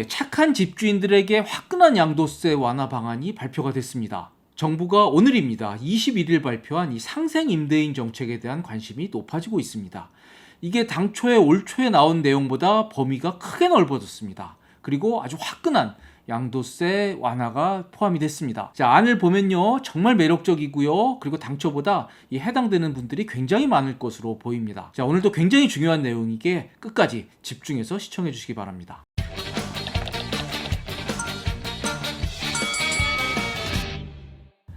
착한 집주인들에게 화끈한 양도세 완화 방안이 발표가 됐습니다. 정부가 오늘입니다. 21일 발표한 이 상생 임대인 정책에 대한 관심이 높아지고 있습니다. 이게 당초에 올 초에 나온 내용보다 범위가 크게 넓어졌습니다. 그리고 아주 화끈한 양도세 완화가 포함이 됐습니다. 자, 안을 보면요, 정말 매력적이고요. 그리고 당초보다 이 해당되는 분들이 굉장히 많을 것으로 보입니다. 자, 오늘도 굉장히 중요한 내용이기에 끝까지 집중해서 시청해 주시기 바랍니다.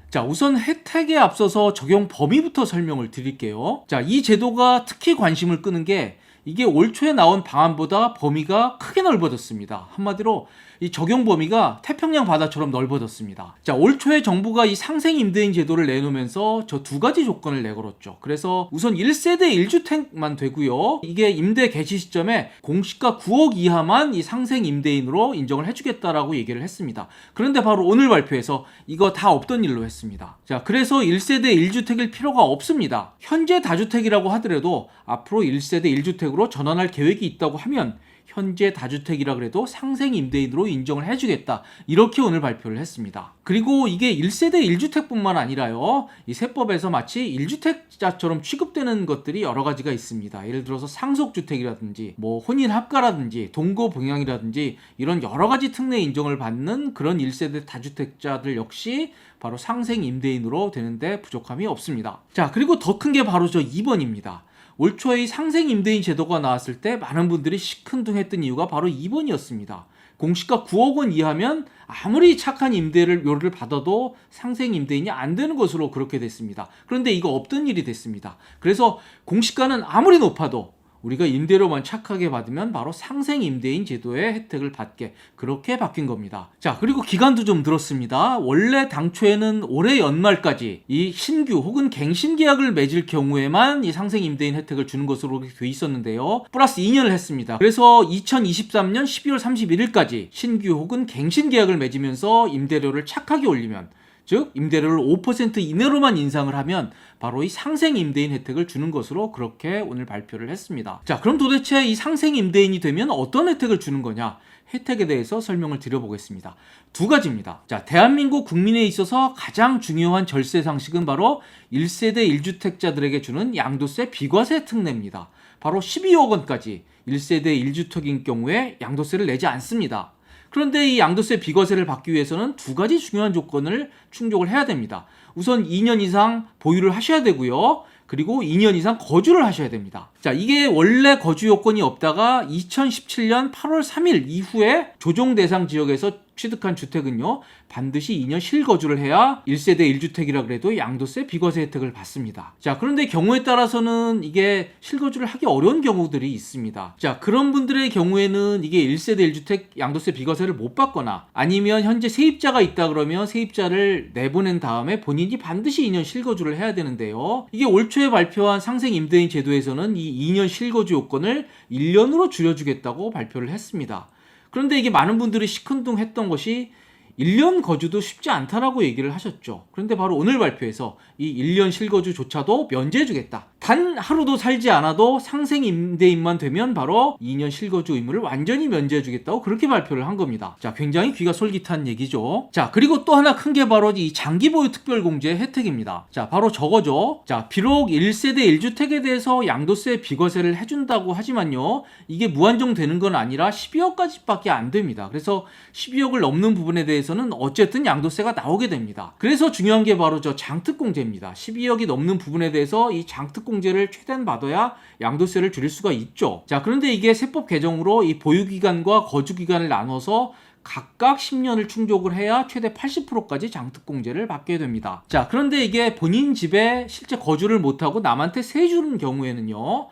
자, 우선 혜택에 앞서서 적용 범위부터 설명을 드릴게요. 자, 이 제도가 특히 관심을 끄는 게 이게 올 초에 나온 방안보다 범위가 크게 넓어졌습니다. 한마디로 이 적용 범위가 태평양 바다처럼 넓어졌습니다. 자, 올 초에 정부가 이 상생 임대인 제도를 내놓으면서 저 두 가지 조건을 내걸었죠. 그래서 우선 1세대 1주택만 되고요. 이게 임대 개시 시점에 공시가 9억 이하만 이 상생 임대인으로 인정을 해주겠다라고 얘기를 했습니다. 그런데 바로 오늘 발표에서 이거 다 없던 일로 했습니다. 자, 그래서 1세대 1주택일 필요가 없습니다. 현재 다주택이라고 하더라도 앞으로 1세대 1주택으로 전환할 계획이 있다고 하면 현재 다주택이라 그래도 상생 임대인으로 인정을 해주겠다, 이렇게 오늘 발표를 했습니다. 그리고 이게 1세대 1주택뿐만 아니라요, 이 세법에서 마치 1주택자처럼 취급되는 것들이 여러 가지가 있습니다. 예를 들어서 상속주택이라든지 뭐 혼인합가라든지 동거병양이라든지 이런 여러 가지 특례 인정을 받는 그런 1세대 다주택자들 역시 바로 상생 임대인으로 되는데 부족함이 없습니다. 자, 그리고 더 큰 게 바로 저 2번입니다. 올 초에 이 상생 임대인 제도가 나왔을 때 많은 분들이 시큰둥했던 이유가 바로 2번이었습니다. 공시가 9억 원 이하면 아무리 착한 임대료를 받아도 상생 임대인이 안 되는 것으로 그렇게 됐습니다. 그런데 이거 없던 일이 됐습니다. 그래서 공시가는 아무리 높아도 우리가 임대료만 착하게 받으면 바로 상생 임대인 제도의 혜택을 받게, 그렇게 바뀐 겁니다. 자, 그리고 기간도 좀 늘었습니다. 원래 당초에는 올해 연말까지 이 신규 혹은 갱신 계약을 맺을 경우에만 이 상생 임대인 혜택을 주는 것으로 돼 있었는데요, 플러스 2년을 했습니다. 그래서 2023년 12월 31일까지 신규 혹은 갱신 계약을 맺으면서 임대료를 착하게 올리면, 즉 임대료를 5% 이내로만 인상을 하면 바로 이 상생 임대인 혜택을 주는 것으로 그렇게 오늘 발표를 했습니다. 자, 그럼 도대체 이 상생 임대인이 되면 어떤 혜택을 주는 거냐? 혜택에 대해서 설명을 드려보겠습니다. 두 가지입니다. 자, 대한민국 국민에 있어서 가장 중요한 절세 상식은 바로 1세대 1주택자들에게 주는 양도세 비과세 특례입니다. 바로 12억 원까지 1세대 1주택인 경우에 양도세를 내지 않습니다. 그런데 이 양도세 비과세를 받기 위해서는 두 가지 중요한 조건을 충족을 해야 됩니다. 우선 2년 이상 보유를 하셔야 되고요. 그리고 2년 이상 거주를 하셔야 됩니다. 자, 이게 원래 거주 요건이 없다가 2017년 8월 3일 이후에 조정 대상 지역에서 취득한 주택은요, 반드시 2년 실거주를 해야 1세대 1주택이라 그래도 양도세 비과세 혜택을 받습니다. 자, 그런데 경우에 따라서는 이게 실거주를 하기 어려운 경우들이 있습니다. 자, 그런 분들의 경우에는 이게 1세대 1주택 양도세 비과세를 못 받거나 아니면 현재 세입자가 있다 그러면 세입자를 내보낸 다음에 본인이 반드시 2년 실거주를 해야 되는데요, 이게 올 초에 발표한 상생 임대인 제도에서는 이 2년 실거주 요건을 1년으로 줄여주겠다고 발표를 했습니다. 그런데 이게 많은 분들이 시큰둥했던 것이 1년 거주도 쉽지 않다라고 얘기를 하셨죠. 그런데 바로 오늘 발표에서 이 1년 실거주조차도 면제해주겠다. 단 하루도 살지 않아도 상생 임대인만 되면 바로 2년 실거주 의무를 완전히 면제해주겠다고 그렇게 발표를 한 겁니다. 자, 굉장히 귀가 솔깃한 얘기죠. 자, 그리고 또 하나 큰 게 바로 이 장기보유 특별공제 혜택입니다. 자, 바로 저거죠. 자, 비록 1세대 1주택에 대해서 양도세 비과세를 해준다고 하지만요, 이게 무한정 되는 건 아니라 12억까지밖에 안 됩니다. 그래서 12억을 넘는 부분에 대해서는 어쨌든 양도세가 나오게 됩니다. 그래서 중요한 게 바로 저 장특공제입니다. 12억이 넘는 부분에 대해서 이 장특공제를 최대한 받아야 양도세를 줄일 수가 있죠. 자, 그런데 이게 세법 개정으로 이 보유기간과 거주기간을 나눠서 각각 10년을 충족을 해야 최대 80%까지 장특공제를 받게 됩니다. 자, 그런데 이게 본인 집에 실제 거주를 못하고 남한테 세 주는 경우에는요,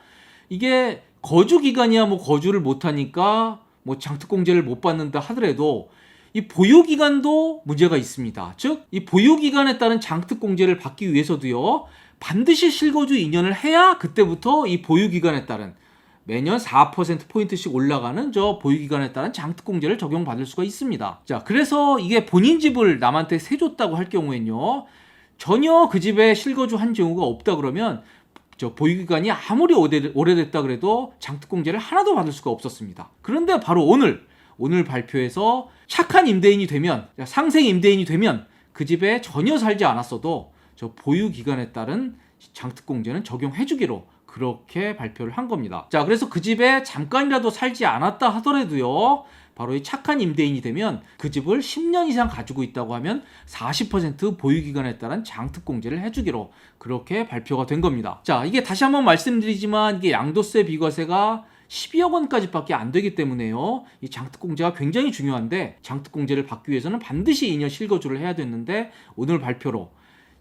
이게 거주기간이야 뭐 거주를 못하니까 뭐 장특공제를 못 받는다 하더라도 이 보유기간도 문제가 있습니다. 즉, 이 보유기간에 따른 장특공제를 받기 위해서도요, 반드시 실거주 2년을 해야 그때부터 이 보유기간에 따른 매년 4%포인트씩 올라가는 저 보유기간에 따른 장특공제를 적용받을 수가 있습니다. 자, 그래서 이게 본인 집을 남한테 세줬다고 할 경우에는요, 전혀 그 집에 실거주한 경우가 없다 그러면 저 보유기간이 아무리 오래됐다 그래도 장특공제를 하나도 받을 수가 없었습니다. 그런데 바로 오늘 오늘 발표에서 착한 임대인이 되면, 상생 임대인이 되면 그 집에 전혀 살지 않았어도 저 보유 기간에 따른 장특공제는 적용해주기로 그렇게 발표를 한 겁니다. 자, 그래서 그 집에 잠깐이라도 살지 않았다 하더라도요, 바로 이 착한 임대인이 되면 그 집을 10년 이상 가지고 있다고 하면 40% 보유기간에 따른 장특공제를 해주기로 그렇게 발표가 된 겁니다. 자, 이게 다시 한번 말씀드리지만 이게 양도세 비과세가 12억 원까지밖에 안 되기 때문에요. 이 장특공제가 굉장히 중요한데, 장특공제를 받기 위해서는 반드시 2년 실거주를 해야 됐는데, 오늘 발표로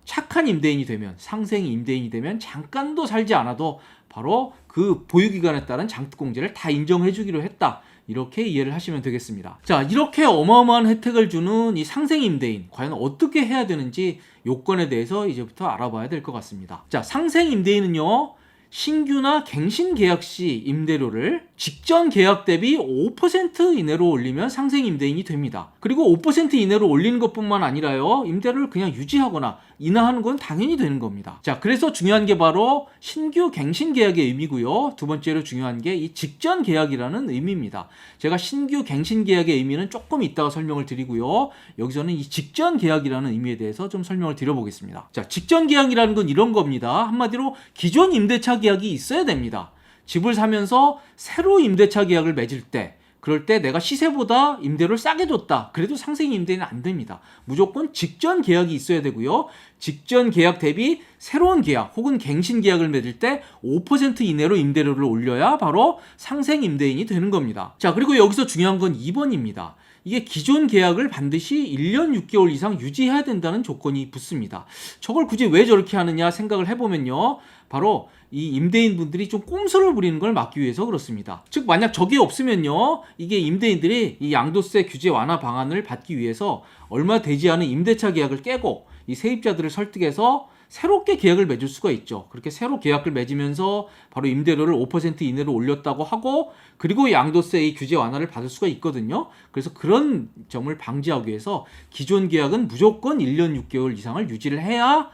착한 임대인이 되면, 상생 임대인이 되면 잠깐도 살지 않아도 바로 그 보유기간에 따른 장특공제를 다 인정해 주기로 했다. 이렇게 이해를 하시면 되겠습니다. 자, 이렇게 어마어마한 혜택을 주는 이 상생 임대인, 과연 어떻게 해야 되는지 요건에 대해서 이제부터 알아봐야 될 것 같습니다. 자, 상생 임대인은요, 신규나 갱신 계약 시 임대료를 직전 계약 대비 5% 이내로 올리면 상생 임대인이 됩니다. 그리고 5% 이내로 올리는 것뿐만 아니라요, 임대료를 그냥 유지하거나 인하하는 건 당연히 되는 겁니다. 자, 그래서 중요한 게 바로 신규 갱신 계약의 의미고요. 두 번째로 중요한 게 이 직전 계약이라는 의미입니다. 제가 신규 갱신 계약의 의미는 조금 이따가 설명을 드리고요. 여기서는 이 직전 계약이라는 의미에 대해서 좀 설명을 드려보겠습니다. 자, 직전 계약이라는 건 이런 겁니다. 한마디로 기존 임대차 계약이 있어야 됩니다. 집을 사면서 새로 임대차 계약을 맺을 때, 그럴 때 내가 시세보다 임대료를 싸게 줬다. 그래도 상생 임대인은 안 됩니다. 무조건 직전 계약이 있어야 되고요. 직전 계약 대비 새로운 계약 혹은 갱신 계약을 맺을 때 5% 이내로 임대료를 올려야 바로 상생 임대인이 되는 겁니다. 자, 그리고 여기서 중요한 건 2번입니다. 이게 기존 계약을 반드시 1년 6개월 이상 유지해야 된다는 조건이 붙습니다. 저걸 굳이 왜 저렇게 하느냐 생각을 해보면요, 바로 이 임대인분들이 좀 꼼수를 부리는 걸 막기 위해서 그렇습니다. 즉, 만약 저게 없으면요, 이게 임대인들이 이 양도세 규제 완화 방안을 받기 위해서 얼마 되지 않은 임대차 계약을 깨고 이 세입자들을 설득해서 새롭게 계약을 맺을 수가 있죠. 그렇게 새로 계약을 맺으면서 바로 임대료를 5% 이내로 올렸다고 하고, 그리고 양도세의 규제 완화를 받을 수가 있거든요. 그래서 그런 점을 방지하기 위해서 기존 계약은 무조건 1년 6개월 이상을 유지를 해야,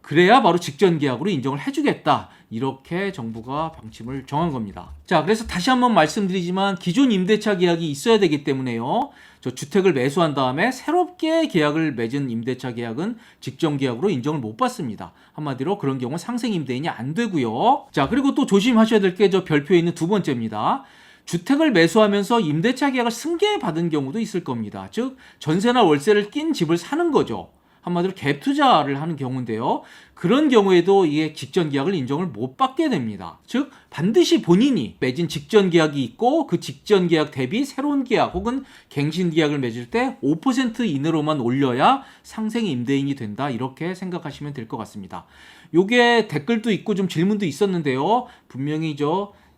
그래야 바로 직전 계약으로 인정을 해주겠다. 이렇게 정부가 방침을 정한 겁니다. 자, 그래서 다시 한번 말씀드리지만 기존 임대차 계약이 있어야 되기 때문에요, 저 주택을 매수한 다음에 새롭게 계약을 맺은 임대차 계약은 직전 계약으로 인정을 못 받습니다. 한마디로 그런 경우 상생 임대인이 안 되고요. 자, 그리고 또 조심하셔야 될 게 저 별표에 있는 두 번째입니다. 주택을 매수하면서 임대차 계약을 승계받은 경우도 있을 겁니다. 즉, 전세나 월세를 낀 집을 사는 거죠. 한마디로 갭 투자를 하는 경우인데요. 그런 경우에도 이게 직전 계약을 인정을 못 받게 됩니다. 즉, 반드시 본인이 맺은 직전 계약이 있고 그 직전 계약 대비 새로운 계약 혹은 갱신 계약을 맺을 때 5% 이내로만 올려야 상생 임대인이 된다. 이렇게 생각하시면 될 것 같습니다. 요게 댓글도 있고 좀 질문도 있었는데요. 분명히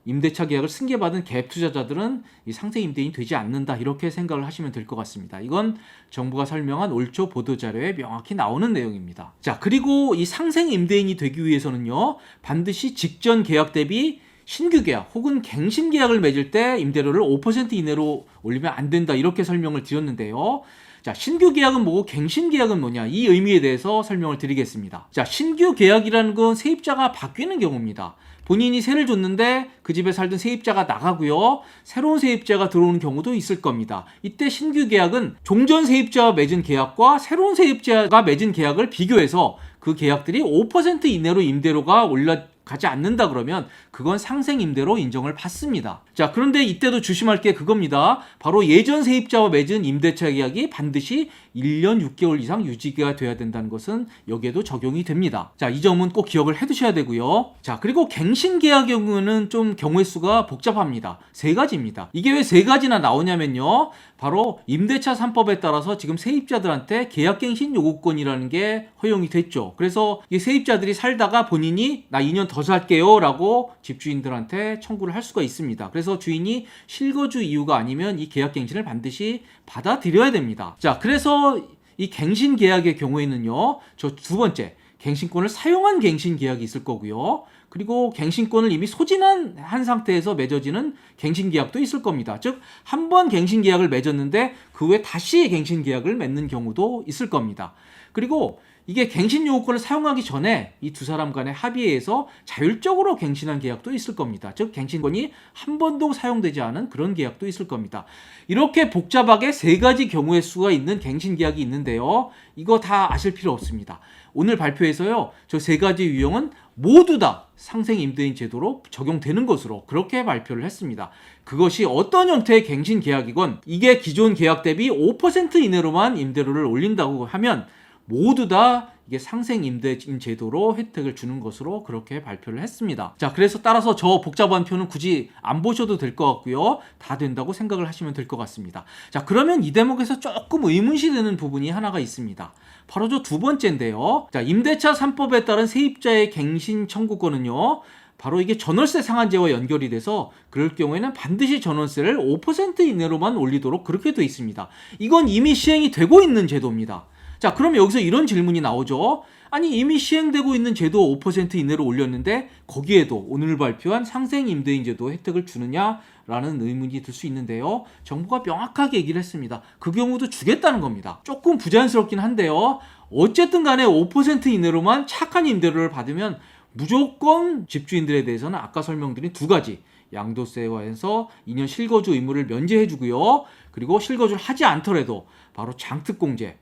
임대차 계약을 승계받은 갭 투자자들은 이 상생 임대인이 되지 않는다. 이렇게 생각을 하시면 될 것 같습니다. 이건 정부가 설명한 올 초 보도자료에 명확히 나오는 내용입니다. 자, 그리고 이 상생 임대인이 되기 위해서는요, 반드시 직전 계약 대비 신규 계약 혹은 갱신 계약을 맺을 때 임대료를 5% 이내로 올리면 안 된다. 이렇게 설명을 드렸는데요. 자, 신규 계약은 뭐고 갱신 계약은 뭐냐, 이 의미에 대해서 설명을 드리겠습니다. 자, 신규 계약이라는 건 세입자가 바뀌는 경우입니다. 본인이 세를 줬는데 그 집에 살던 세입자가 나가고요, 새로운 세입자가 들어오는 경우도 있을 겁니다. 이때 신규 계약은 종전 세입자와 맺은 계약과 새로운 세입자가 맺은 계약을 비교해서 그 계약들이 5% 이내로 임대료가 올라가지 않는다 그러면 그건 상생 임대로 인정을 받습니다. 자, 그런데 이때도 조심할 게 그겁니다. 바로 예전 세입자와 맺은 임대차 계약이 반드시 1년 6개월 이상 유지가 돼야 된다는 것은 여기에도 적용이 됩니다. 자, 이 점은 꼭 기억을 해두셔야 되고요. 자, 그리고 갱신 계약의 경우는 좀 경우의 수가 복잡합니다. 세 가지입니다. 이게 왜 세 가지나 나오냐면요, 바로 임대차 3법에 따라서 지금 세입자들한테 계약갱신 요구권이라는 게 허용이 됐죠. 그래서 이 세입자들이 살다가 본인이 나 2년 더 살게요 라고 집주인들한테 청구를 할 수가 있습니다. 그래서 주인이 실거주 이유가 아니면 이 계약갱신을 반드시 받아들여야 됩니다. 자, 그래서 이 갱신 계약의 경우에는요, 저 두 번째, 갱신권을 사용한 갱신 계약이 있을 거고요. 그리고 갱신권을 이미 소진한 상태에서 맺어지는 갱신 계약도 있을 겁니다. 즉, 한 번 갱신 계약을 맺었는데 그 후에 다시 갱신 계약을 맺는 경우도 있을 겁니다. 그리고 이게 갱신 요구권을 사용하기 전에 이 두 사람 간의 합의에 의해서 자율적으로 갱신한 계약도 있을 겁니다. 즉 갱신권이 한 번도 사용되지 않은 그런 계약도 있을 겁니다. 이렇게 복잡하게 세 가지 경우의 수가 있는 갱신 계약이 있는데요. 이거 다 아실 필요 없습니다. 오늘 발표에서요. 저 세 가지 유형은 모두 다 상생 임대인 제도로 적용되는 것으로 그렇게 발표를 했습니다. 그것이 어떤 형태의 갱신 계약이건 이게 기존 계약 대비 5% 이내로만 임대료를 올린다고 하면 모두 다 이게 상생 임대인 제도로 혜택을 주는 것으로 그렇게 발표를 했습니다. 자, 그래서 따라서 저 복잡한 표는 굳이 안 보셔도 될 것 같고요. 다 된다고 생각을 하시면 될 것 같습니다. 자, 그러면 이 대목에서 조금 의문시 되는 부분이 하나가 있습니다. 바로 저 두 번째인데요. 자, 임대차 3법에 따른 세입자의 갱신 청구권은요. 바로 이게 전월세 상한제와 연결이 돼서 그럴 경우에는 반드시 전월세를 5% 이내로만 올리도록 그렇게 되어 있습니다. 이건 이미 시행이 되고 있는 제도입니다. 자, 그럼 여기서 이런 질문이 나오죠. 아니, 이미 시행되고 있는 제도 5% 이내로 올렸는데 거기에도 오늘 발표한 상생 임대인 제도 혜택을 주느냐라는 의문이 들 수 있는데요. 정부가 명확하게 얘기를 했습니다. 그 경우도 주겠다는 겁니다. 조금 부자연스럽긴 한데요. 어쨌든 간에 5% 이내로만 착한 임대료를 받으면 무조건 집주인들에 대해서는 아까 설명드린 두 가지 양도세와 해서 2년 실거주 의무를 면제해주고요. 그리고 실거주를 하지 않더라도 바로 장특공제,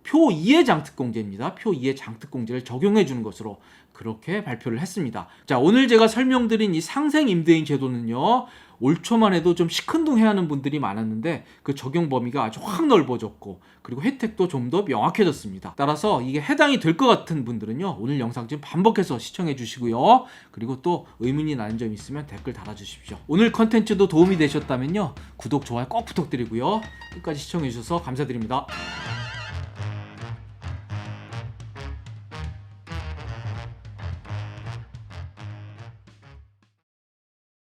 표 2의 장특공제입니다. 표 2의 장특공제를 적용해 주는 것으로 그렇게 발표를 했습니다. 자, 오늘 제가 설명드린 이 상생 임대인 제도는요. 올 초만 해도 좀 시큰둥해 하는 분들이 많았는데 그 적용 범위가 아주 확 넓어졌고 그리고 혜택도 좀 더 명확해졌습니다. 따라서 이게 해당이 될 것 같은 분들은요. 오늘 영상 좀 반복해서 시청해 주시고요. 그리고 또 의문이 나는 점 있으면 댓글 달아주십시오. 오늘 컨텐츠도 도움이 되셨다면요. 구독, 좋아요 꼭 부탁드리고요. 끝까지 시청해 주셔서 감사드립니다.